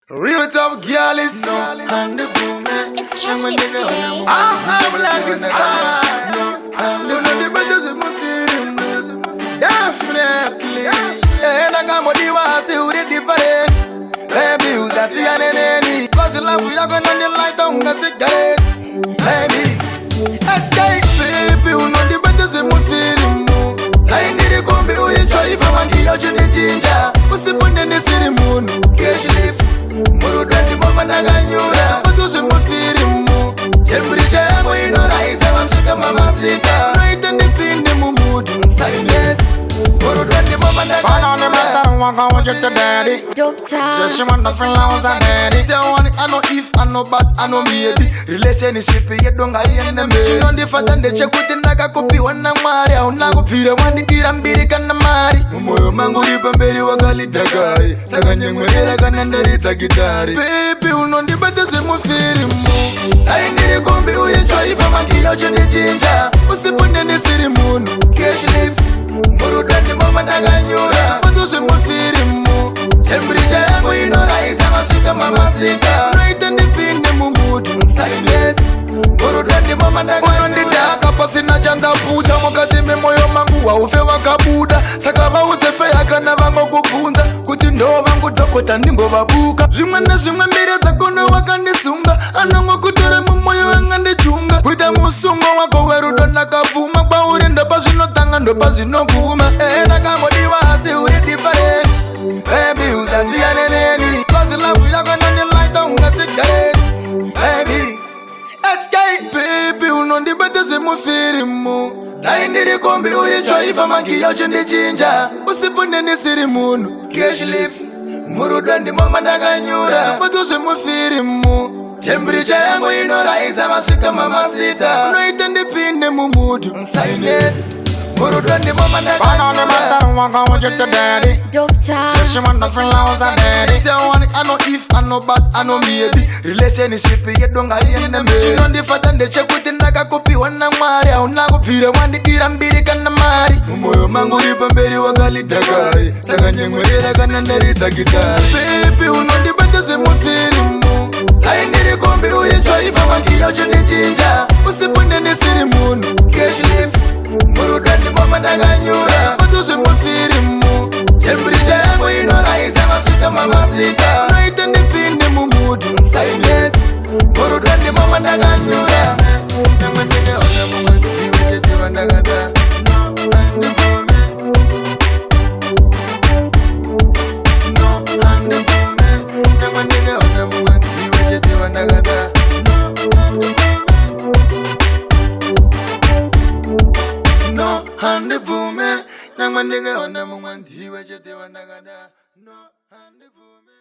Real top girl is no and the woman. It's cash lips today. I'm like this guy. No, the better Zvemufirimu. Definitely. And I got more divas who are different. Baby, who's a see any? Cause the love we are gonna need light on the cigarette. Baby, it's gay. Baby, who know the better Zvemufirimu. I need a combi who you try from a key out in the ginger. What's the point in the city moon? Cash lips. Murudani mama naganyura Matu Zvemufirimu Temperature yangu inoraisa masuka mama sita Noite nipinde mumudu silent Murudani mama naganyura Matter waka want you to daddy Doctor Say she want to feel I was a daddy Say I want it, I know if, I know but, I know maybe Relationship ye donga ye neme She on the fast and they check with the naga kopi wana mari Auna kupira wandi kira mbiri kana mari Mumoyo mangu ripa mberi wakali tagai Saka nyengwele kanandari takitari Baby unondi bata Zvemufirimu I need a kombi uye choi fama kia uchini chinja Usipunde ni siri munu Cash lips Murudani mama naganyura Bata Zvemufirimu Temperature yangu inoraisa masuka mama sita Noite nipinde mumudu silent Murudani mama naganyura Unondidaka pasina chanda puta Mokati memoyo mangu waufe wakabuda Saka vauzefe yakana vango kupunza Kuti ndo vangu dokota ndimbo vabuka Zvimwe na zvimwe mbiri dzakono wakandisunga Anongo kutore mumoyo wangandichunga Kuita musungo wako werudo nakavuma Kwauri ndopa zvinotanga ndopa zvinoguma Nakamodiwa asi uri different Baby usasiyane neni Cause love yako nandilight unga cigarette Baby it's gay Baby unondibata Zvemufirimu Naindiri kombi uri choifa mangiya uchindi chinja Usipunde ni siri munu Cash lips Murudani mama naganyura Bata Zvemufirimu Temperature yangu inoraisa masuka mama sita Noite nipinde mumudu silent Murudani mama naganyura Matter waka want you to daddy Doctor Say she want to feel I was a daddy Say I want it, I know if, I know but, I know maybe Relationship ye donga ye neme She on the fast and they check with the naga kopi wana mari Auna kupira wandi kira mbiri kana mari Mumoyo mangu ripa mberi wakali tagai Saka nyengwele kanandari takitari Baby unondi bata Zvemufirimu I need a kombi uye choi fama kia uchini chinja Usipunde ni siri munu Cash lips Murudani mama naganyura Bata Zvemufirimu Temperature yangu inoraisa masuka mama sita Noite nipinde mumudu silent Murudani mama naganyura Namandine ona mumati wejete wandagada No and vume No and vume Namandine ona mumati wejete wandagada No and vume Namandine ona mumati wejete wandagada No and vume